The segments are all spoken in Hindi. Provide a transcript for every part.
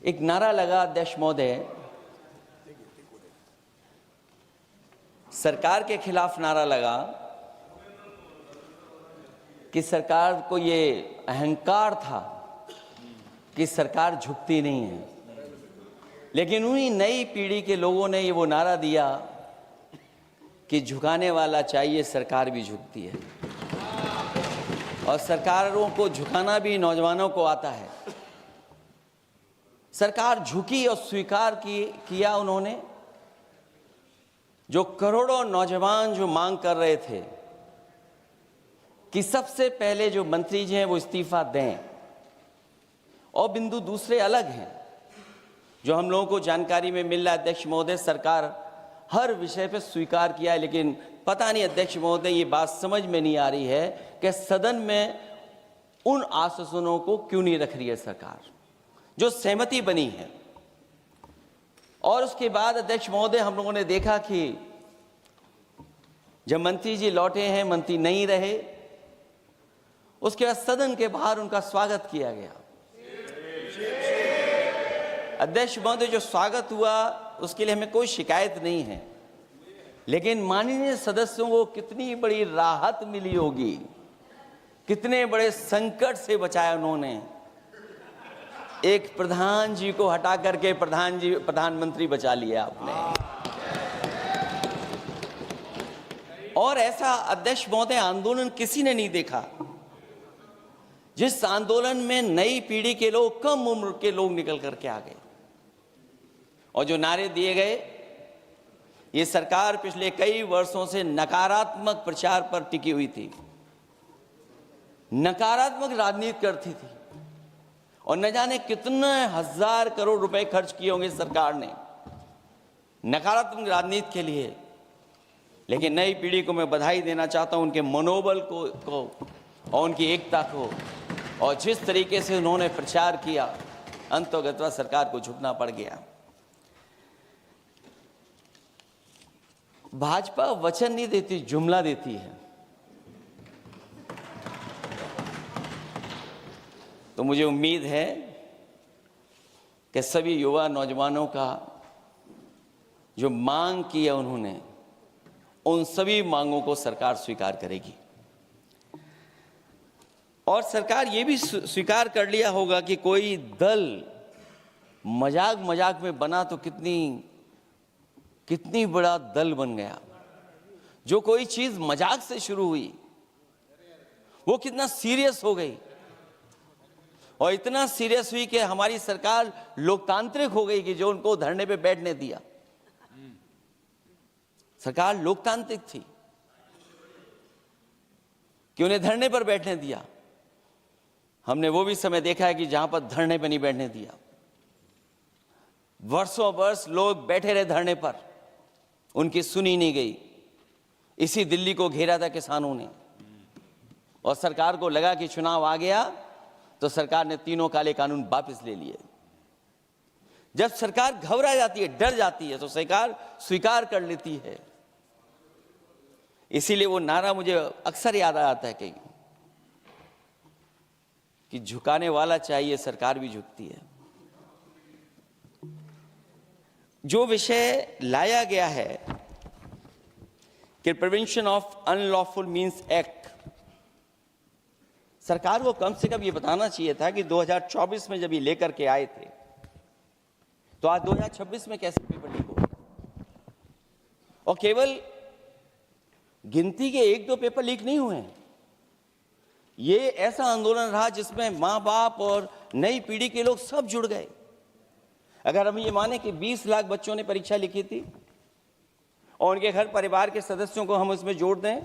एक नारा लगा अध्यक्ष महोदय, सरकार के खिलाफ नारा लगा कि सरकार को ये अहंकार था कि सरकार झुकती नहीं है, लेकिन उन्हीं नई पीढ़ी के लोगों ने ये वो नारा दिया कि झुकाने वाला चाहिए, सरकार भी झुकती है। और सरकारों को झुकाना भी नौजवानों को आता है। सरकार झुकी और स्वीकार किया उन्होंने। जो करोड़ों नौजवान जो मांग कर रहे थे कि सबसे पहले जो मंत्री जी हैं वो इस्तीफा दें, और बिंदु दूसरे अलग हैं जो हम लोगों को जानकारी में मिल रहा है। अध्यक्ष महोदय, सरकार हर विषय पर स्वीकार किया है, लेकिन पता नहीं अध्यक्ष महोदय ये बात समझ में नहीं आ रही है कि सदन में उन आश्वासनों को क्यों नहीं रख रही है सरकार, जो सहमति बनी है। और उसके बाद अध्यक्ष महोदय, हम लोगों ने देखा कि जब मंत्री जी लौटे हैं, मंत्री नहीं रहे, उसके बाद सदन के बाहर उनका स्वागत किया गया। अध्यक्ष महोदय, जो स्वागत हुआ उसके लिए हमें कोई शिकायत नहीं है, लेकिन माननीय सदस्यों को कितनी बड़ी राहत मिली होगी, कितने बड़े संकट से बचाया उन्होंने। एक प्रधान जी को हटा करके प्रधानमंत्री बचा लिया आपने। और ऐसा अध्यक्ष महोदय आंदोलन किसी ने नहीं देखा, जिस आंदोलन में नई पीढ़ी के लोग, कम उम्र के लोग निकल करके आ गए और जो नारे दिए गए। ये सरकार पिछले कई वर्षों से नकारात्मक प्रचार पर टिकी हुई थी, नकारात्मक राजनीति करती थी, और न जाने कितने हजार करोड़ रुपए खर्च किए होंगे सरकार ने नकारात्मक राजनीति के लिए। लेकिन नई पीढ़ी को मैं बधाई देना चाहता हूं, उनके मनोबल को और उनकी एकता को, और जिस तरीके से उन्होंने प्रचार किया, अंततः सरकार को झुकना पड़ गया। भाजपा वचन नहीं देती, जुमला देती है। तो मुझे उम्मीद है कि सभी युवा नौजवानों का जो मांग की है उन्होंने, उन सभी मांगों को सरकार स्वीकार करेगी। और सरकार ये भी स्वीकार कर लिया होगा कि कोई दल मजाक में बना तो कितनी बड़ा दल बन गया। जो कोई चीज मजाक से शुरू हुई वो कितना सीरियस हो गई, और इतना सीरियस हुई कि हमारी सरकार लोकतांत्रिक हो गई कि जो उनको धरने पे बैठने दिया। सरकार लोकतांत्रिक थी कि उन्हें धरने पर बैठने दिया। हमने वो भी समय देखा है कि जहां पर धरने पर नहीं बैठने दिया, वर्षों वर्ष लोग बैठे रहे धरने पर, उनकी सुनी नहीं गई। इसी दिल्ली को घेरा था किसानों ने, और सरकार को लगा कि चुनाव आ गया तो सरकार ने तीनों काले कानून वापस ले लिए। जब सरकार घबरा जाती है, डर जाती है, तो सरकार स्वीकार कर लेती है। इसीलिए वो नारा मुझे अक्सर याद आता है कि झुकाने वाला चाहिए, सरकार भी झुकती है। जो विषय लाया गया है कि prevention of unlawful means act, सरकार को कम से कम ये बताना चाहिए था कि 2024 में जब ये लेकर के आए थे तो आज 2026 में कैसे पेपर लीक हो। और केवल गिनती के 1-2 पेपर लीक नहीं हुए हैं। ये ऐसा आंदोलन रहा जिसमें माँ बाप और नई पीढ़ी के लोग सब जुड़ गए। अगर हम ये माने कि 20 लाख बच्चों ने परीक्षा लिखी थी और उनके घर परिवार के सदस्यों को हम उसमें जोड़ दें,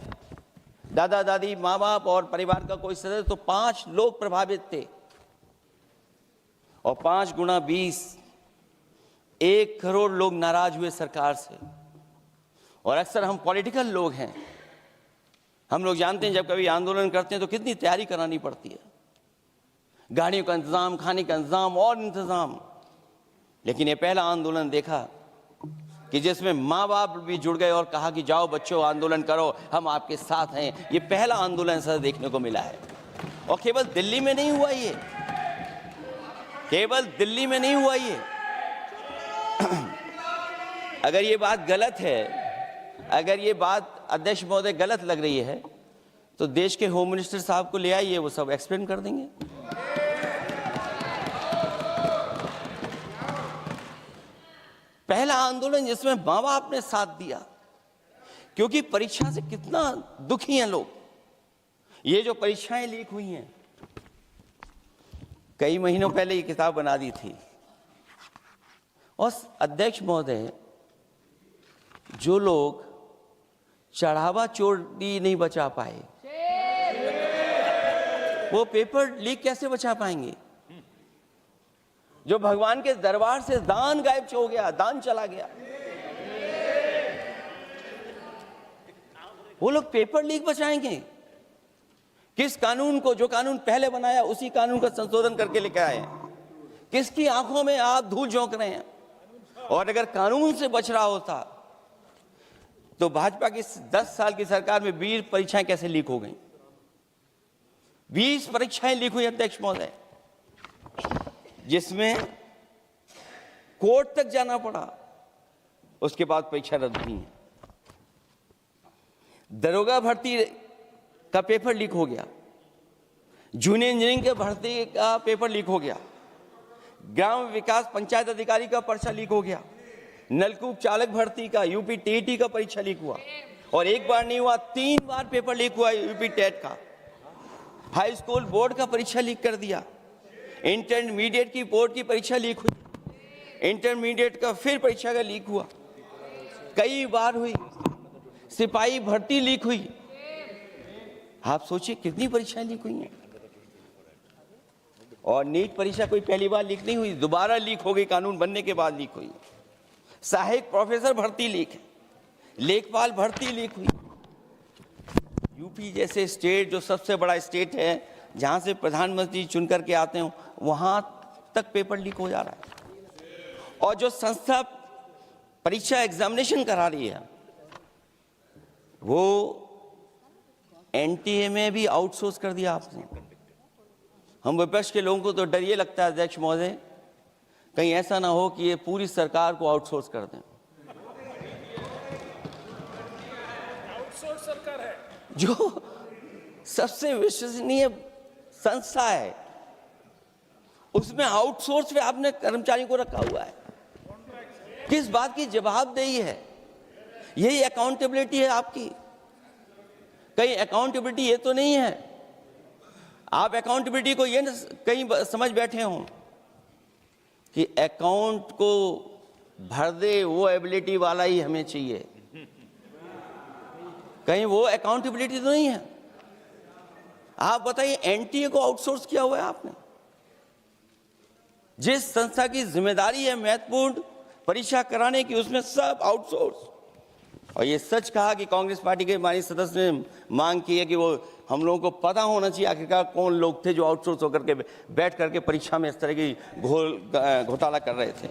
दादा दादी, माँ बाप और परिवार का कोई सदस्य, तो 5 लोग प्रभावित थे। और 5 गुणा 20, 1 करोड़ लोग नाराज हुए सरकार से। और अक्सर हम पॉलिटिकल लोग हैं, हम लोग जानते हैं जब कभी आंदोलन करते हैं तो कितनी तैयारी करानी पड़ती है, गाड़ियों का इंतजाम, खाने का इंतजाम और इंतजाम। लेकिन ये पहला आंदोलन देखा कि जिसमें माँ बाप भी जुड़ गए और कहा कि जाओ बच्चों आंदोलन करो, हम आपके साथ हैं। ये पहला आंदोलन ऐसा देखने को मिला है। और केवल दिल्ली में नहीं हुआ, ये केवल दिल्ली में नहीं हुआ ये। अगर ये बात गलत है, अगर ये बात अध्यक्ष महोदय गलत लग रही है, तो देश के होम मिनिस्टर साहब को ले आइए, वो सब एक्सप्लेन कर देंगे। पहला आंदोलन जिसमें मां बाप ने साथ दिया, क्योंकि परीक्षा से कितना दुखी हैं लोग। ये जो परीक्षाएं लीक हुई हैं, कई महीनों पहले ये किताब बना दी थी, और अध्यक्ष महोदय, जो लोग चढ़ावा चोरी नहीं बचा पाए, वो पेपर लीक कैसे बचा पाएंगे? जो भगवान के दरबार से दान गायब हो गया, दान चला गया, वो लोग पेपर लीक बचाएंगे? किस कानून को, जो कानून पहले बनाया उसी कानून का संशोधन करके लेकर आए हैं? किसकी आंखों में आप धूल झोंक रहे हैं? और अगर कानून से बच रहा होता तो भाजपा की 10 साल की सरकार में 20 परीक्षाएं कैसे लीक हो गई? 20 परीक्षाएं लीक हुई अध्यक्ष महोदय, जिसमें कोर्ट तक जाना पड़ा, उसके बाद परीक्षा रद्द हुई है। दरोगा भर्ती का पेपर लीक हो गया, जूनियर इंजीनियरिंग के भर्ती का पेपर लीक हो गया, ग्राम विकास पंचायत अधिकारी का पर्चा लीक हो गया, नलकूप चालक भर्ती का, यूपी टीईटी का परीक्षा लीक हुआ, और एक बार नहीं हुआ, 3 बार पेपर लीक हुआ यूपी टेट का। हाई स्कूल बोर्ड का परीक्षा लीक कर दिया, इंटरमीडिएट की बोर्ड की परीक्षा लीक हुई, इंटरमीडिएट का फिर परीक्षा का लीक हुआ, कई बार हुई, सिपाही भर्ती लीक हुई। आप सोचिए कितनी परीक्षाएं लीक हुई हैं। और नीट परीक्षा कोई पहली बार लीक नहीं हुई, दोबारा लीक हो गई, कानून बनने के बाद लीक हुई। सहायक प्रोफेसर भर्ती लीक है, लेखपाल भर्ती लीक हुई। यूपी जैसे स्टेट, जो सबसे बड़ा स्टेट है, जहां से प्रधानमंत्री चुन करके आते हैं, वहां तक पेपर लीक हो जा रहा है। और जो संस्था परीक्षा एग्जामिनेशन करा रही है, वो एनटीए में भी आउटसोर्स कर दिया आपने। हम विपक्ष के लोगों को तो डर ये लगता है अध्यक्ष महोदय, कहीं ऐसा ना हो कि ये पूरी सरकार को आउटसोर्स कर दें। आउटसोर्स सरकार है, जो सबसे विश्वसनीय संस्था है, उसमें आउटसोर्स पे आपने कर्मचारियों को रखा हुआ है। किस बात की जवाबदेही है? यही अकाउंटेबिलिटी है आपकी? कहीं अकाउंटेबिलिटी ये तो नहीं है, आप अकाउंटेबिलिटी को ये न कहीं समझ बैठे हो कि अकाउंट को भर दे वो एबिलिटी वाला ही हमें चाहिए? कहीं वो अकाउंटेबिलिटी तो नहीं है। आप बताइए, एनटीए को आउटसोर्स किया हुआ है आपने। जिस संस्था की जिम्मेदारी है महत्वपूर्ण परीक्षा कराने की, उसमें सब आउटसोर्स। और ये सच कहा कि कांग्रेस पार्टी के माननीय सदस्य ने मांग की है कि वो हम लोगों को पता होना चाहिए आखिरकार कौन लोग थे जो आउटसोर्स होकर के बैठ करके परीक्षा में इस तरह की घोटाला कर रहे थे।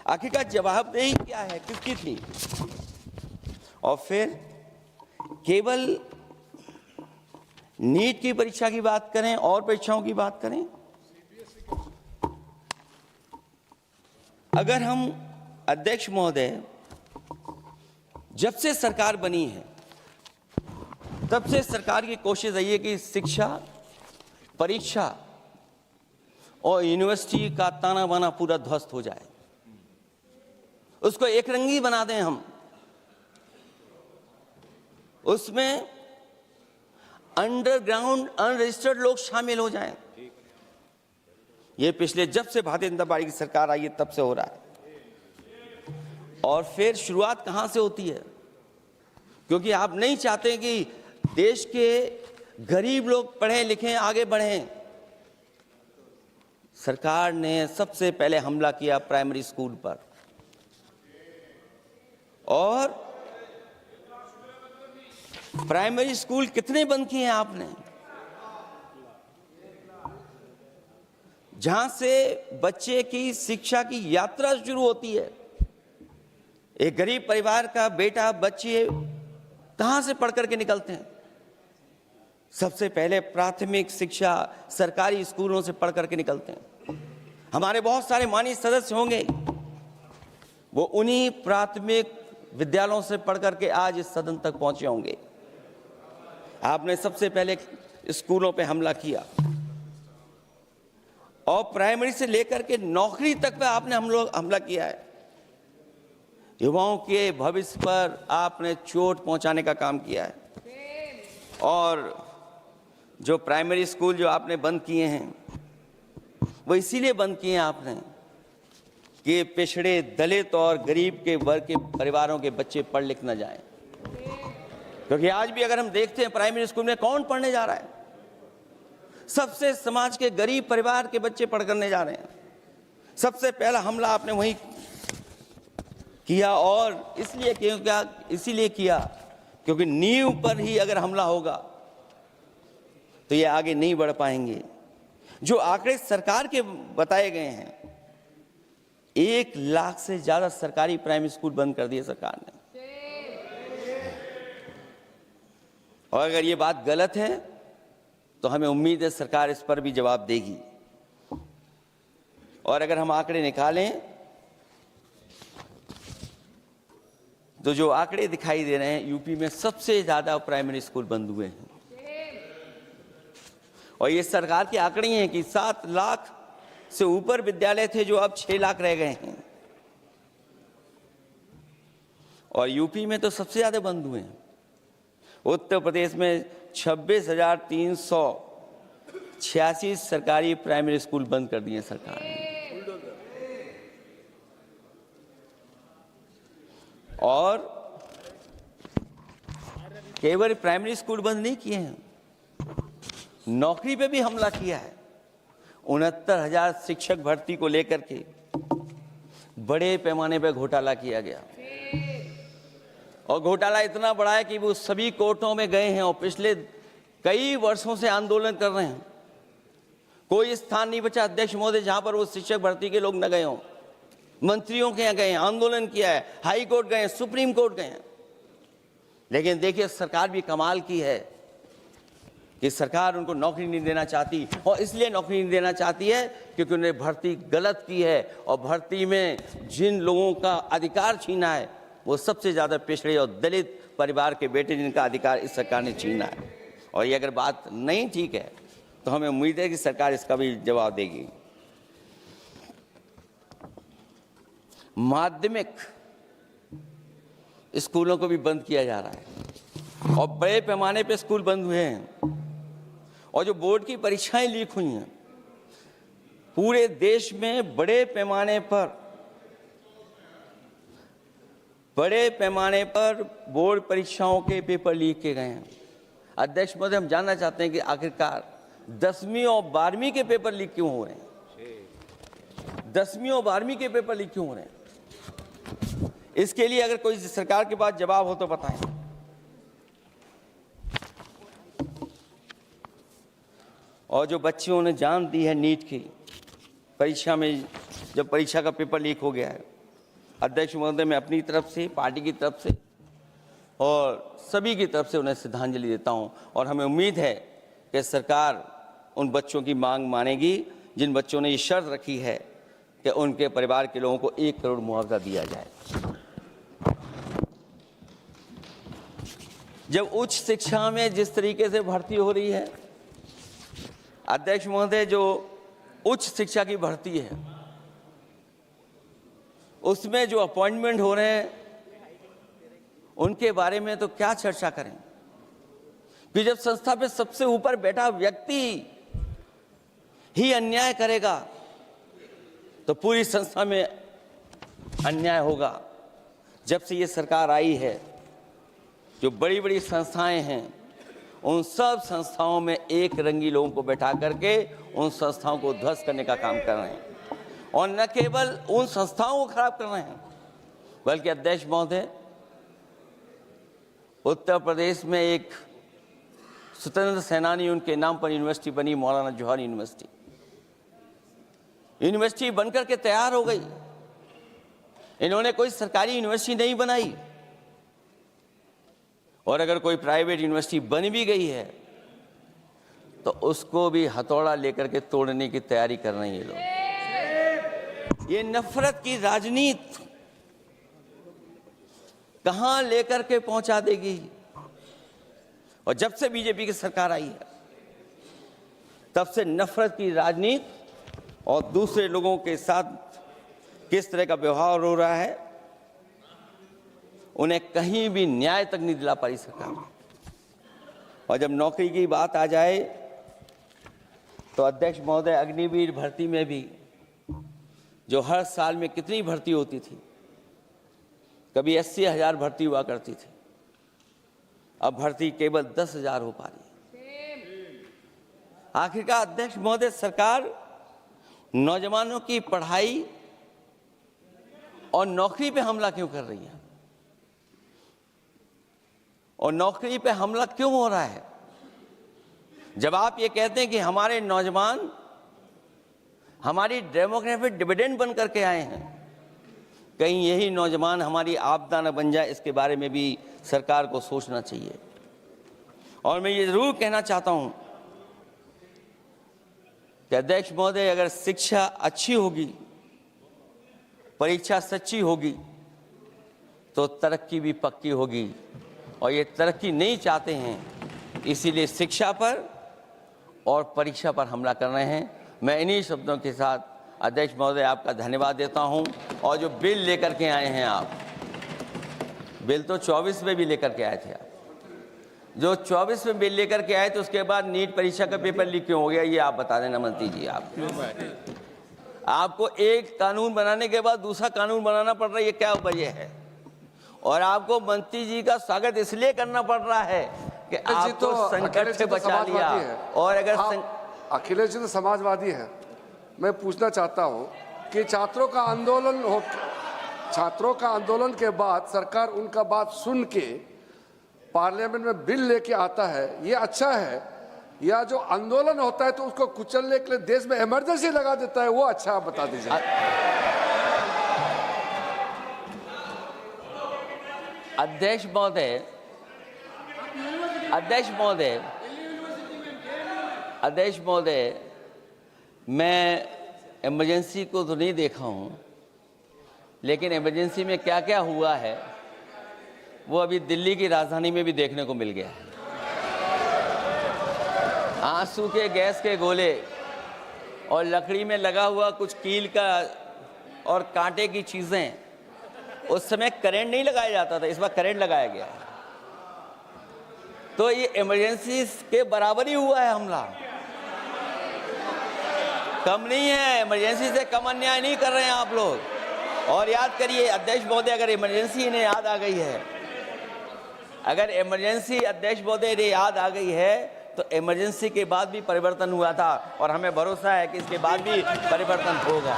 आखिरकार जवाबदेही क्या है, किसकी थी? और फिर केवल नीट की परीक्षा की बात करें और परीक्षाओं की बात करें, अगर हम अध्यक्ष महोदय, जब से सरकार बनी है तब से सरकार की कोशिश रही है कि शिक्षा, परीक्षा और यूनिवर्सिटी का ताना बाना पूरा ध्वस्त हो जाए, उसको एक रंगी बना दें हम, उसमें अंडरग्राउंड अनरजिस्टर्ड लोग शामिल हो जाएं। ये पिछले जब से भारतीय जनता पार्टी की सरकार आई है तब से हो रहा है। और फिर शुरुआत कहां से होती है? क्योंकि आप नहीं चाहते कि देश के गरीब लोग पढ़ें लिखें, आगे बढ़ें। सरकार ने सबसे पहले हमला किया प्राइमरी स्कूल पर, और प्राइमरी स्कूल कितने बंद किए हैं आपने? जहां से बच्चे की शिक्षा की यात्रा शुरू होती है। एक गरीब परिवार का बेटा, बच्चे कहां से पढ़ करके निकलते हैं? सबसे पहले प्राथमिक शिक्षा सरकारी स्कूलों से पढ़ करके निकलते हैं। हमारे बहुत सारे माननीय सदस्य होंगे, वो उन्हीं प्राथमिक विद्यालयों से पढ़ करके आज इस सदन तक पहुंचे होंगे। आपने सबसे पहले स्कूलों पे हमला किया और प्राइमरी से लेकर के नौकरी तक पे आपने हमला किया है। युवाओं के भविष्य पर आपने चोट पहुंचाने का काम किया है। और जो प्राइमरी स्कूल जो आपने बंद किए हैं, वो इसीलिए बंद किए हैं आपने कि पिछड़े, दलित और गरीब के वर्ग के परिवारों के बच्चे पढ़ लिख न जाएं। क्योंकि आज भी अगर हम देखते हैं प्राइमरी स्कूल में कौन पढ़ने जा रहा है, सबसे समाज के गरीब परिवार के बच्चे पढ़ करने जा रहे हैं। सबसे पहला हमला आपने वही किया, और इसीलिए किया क्योंकि नींव पर ही अगर हमला होगा तो ये आगे नहीं बढ़ पाएंगे। जो आंकड़े सरकार के बताए गए हैं, 1 लाख से ज्यादा सरकारी प्राइमरी स्कूल बंद कर दिए सरकार ने। और अगर ये बात गलत है तो हमें उम्मीद है सरकार इस पर भी जवाब देगी। और अगर हम आंकड़े निकालें तो जो आंकड़े दिखाई दे रहे हैं, यूपी में सबसे ज्यादा प्राइमरी स्कूल बंद हुए हैं। और ये सरकार के आंकड़े हैं कि 7 लाख से ऊपर विद्यालय थे जो अब 6 लाख रह गए हैं। और यूपी में तो सबसे ज्यादा बंद हुए हैं। उत्तर प्रदेश में 26,386 सरकारी प्राइमरी स्कूल बंद कर दिए सरकार ने। और केवल प्राइमरी स्कूल बंद नहीं किए हैं, नौकरी पे भी हमला किया है। 69,000 शिक्षक भर्ती को लेकर के बड़े पैमाने पर घोटाला किया गया। और घोटाला इतना बड़ा है कि वो सभी कोर्टों में गए हैं और पिछले कई वर्षों से आंदोलन कर रहे हैं। कोई स्थान नहीं बचा अध्यक्ष महोदय जहां पर वो शिक्षक भर्ती के लोग न गए हों। मंत्रियों के यहाँ गए हैं, आंदोलन किया है, हाई कोर्ट गए हैं, सुप्रीम कोर्ट गए हैं। लेकिन देखिए सरकार भी कमाल की है कि सरकार उनको नौकरी नहीं देना चाहती। और इसलिए नौकरी नहीं देना चाहती है क्योंकि उन्होंने भर्ती गलत की है। और भर्ती में जिन लोगों का अधिकार छीना है वो सबसे ज़्यादा पिछड़े और दलित परिवार के बेटे, जिनका अधिकार इस सरकार ने छीना है। और ये अगर बात नहीं ठीक है तो हमें उम्मीद है कि सरकार इसका भी जवाब देगी। माध्यमिक स्कूलों को भी बंद किया जा रहा है और बड़े पैमाने पे स्कूल बंद हुए हैं। और जो बोर्ड की परीक्षाएं लीक हुई हैं, पूरे देश में बड़े पैमाने पर बोर्ड परीक्षाओं के पेपर लीक किए गए हैं। अध्यक्ष महोदय, हम जानना चाहते हैं कि आखिरकार 10वीं और 12वीं के पेपर लीक क्यों हो रहे हैं? 10वीं और 12वीं के पेपर लीक क्यों हो रहे हैं? इसके लिए अगर कोई सरकार के पास जवाब हो तो बताएं। और जो बच्चियों ने जान दी है नीट की परीक्षा में, जब परीक्षा का पेपर लीक हो गया है, अध्यक्ष महोदय, मैं अपनी तरफ से, पार्टी की तरफ से और सभी की तरफ से उन्हें श्रद्धांजलि देता हूं। और हमें उम्मीद है कि सरकार उन बच्चों की मांग मानेगी जिन बच्चों ने ये शर्त रखी है कि उनके परिवार के लोगों को 1 करोड़ मुआवजा दिया जाए। जब उच्च शिक्षा में जिस तरीके से भर्ती हो रही है, अध्यक्ष महोदय, जो उच्च शिक्षा की भर्ती है उसमें जो अपॉइंटमेंट हो रहे हैं उनके बारे में तो क्या चर्चा करें कि जब संस्था पे सबसे ऊपर बैठा व्यक्ति ही अन्याय करेगा तो पूरी संस्था में अन्याय होगा। जब से ये सरकार आई है, जो बड़ी बड़ी संस्थाएं हैं उन सब संस्थाओं में एक रंगी लोगों को बैठा करके उन संस्थाओं को ध्वस्त करने का काम कर रहे हैं। और न केवल उन संस्थाओं को खराब कर रहे हैं, बल्कि अध्यक्ष महोदय, उत्तर प्रदेश में एक स्वतंत्र सेनानी, उनके नाम पर यूनिवर्सिटी बनी, मौलाना जौहर यूनिवर्सिटी बनकर के तैयार हो गई। इन्होंने कोई सरकारी यूनिवर्सिटी नहीं बनाई। और अगर कोई प्राइवेट यूनिवर्सिटी बन भी गई है तो उसको भी हथौड़ा लेकर के तोड़ने की तैयारी कर रहे हैं ये लोग। ये नफरत की राजनीति कहां लेकर के पहुंचा देगी। और जब से बीजेपी की सरकार आई है तब से नफरत की राजनीति और दूसरे लोगों के साथ किस तरह का व्यवहार हो रहा है, उन्हें कहीं भी न्याय तक नहीं दिला पाई सरकार। और जब नौकरी की बात आ जाए तो अध्यक्ष महोदय, अग्निवीर भर्ती में भी जो हर साल में कितनी भर्ती होती थी, कभी 80,000 भर्ती हुआ करती थी, अब भर्ती केवल 10,000 हो पा रही है। आखिरकार अध्यक्ष महोदय, सरकार नौजवानों की पढ़ाई और नौकरी पे हमला क्यों कर रही है? और नौकरी पे हमला क्यों हो रहा है? जब आप ये कहते हैं कि हमारे नौजवान हमारी डेमोग्राफिक डिविडेंड बन करके आए हैं, कहीं यही नौजवान हमारी आपदा न बन जाए, इसके बारे में भी सरकार को सोचना चाहिए। और मैं ये जरूर कहना चाहता हूं कि अध्यक्ष महोदय, अगर शिक्षा अच्छी होगी, परीक्षा सच्ची होगी, तो तरक्की भी पक्की होगी। और ये तरक्की नहीं चाहते हैं, इसीलिए शिक्षा पर और परीक्षा पर हमला कर रहे हैं। मैं इन्हीं शब्दों के साथ अध्यक्ष महोदय आपका धन्यवाद देता हूं। और जो बिल लेकर के आए हैं आप, बिल तो 24 में भी लेकर के आए थे आप, जो 24 में बिल लेकर के आए थे, उसके बाद नीट परीक्षा का पेपर लीक क्यों हो गया, ये आप बता देना मंत्री जी। आपको एक कानून बनाने के बाद दूसरा कानून बनाना पड़ रहा है, ये क्या वजह है? और आपको मंत्री जी का स्वागत इसलिए करना पड़ रहा है कि आपको संकट से बचा लिया। और अगर अखिलेश जी तो समाजवादी है। मैं पूछना चाहता हूं कि छात्रों का आंदोलन के बाद सरकार उनका बात सुन के पार्लियामेंट में बिल लेके आता है, ये अच्छा है? या जो आंदोलन होता है तो उसको कुचलने के लिए देश में इमरजेंसी लगा देता है, वो अच्छा? आप बता दीजिए। अध्यक्ष महोदय, मैं इमरजेंसी को तो नहीं देखा हूं, लेकिन इमरजेंसी में क्या क्या हुआ है वो अभी दिल्ली की राजधानी में भी देखने को मिल गया है। आंसू के गैस के गोले और लकड़ी में लगा हुआ कुछ कील का और कांटे की चीजें, उस समय करंट नहीं लगाया जाता था, इस बार करंट लगाया गया। तो ये इमरजेंसी के बराबर ही हुआ है हमला, कम नहीं है। इमरजेंसी से कम अन्याय नहीं कर रहे हैं आप लोग। और याद करिए अध्यक्ष महोदय, अगर इमरजेंसी इन्हें याद आ गई है, अगर इमरजेंसी अध्यक्ष महोदय इन्हें याद आ गई है, तो इमरजेंसी के बाद भी परिवर्तन हुआ था और हमें भरोसा है कि इसके बाद भी परिवर्तन होगा।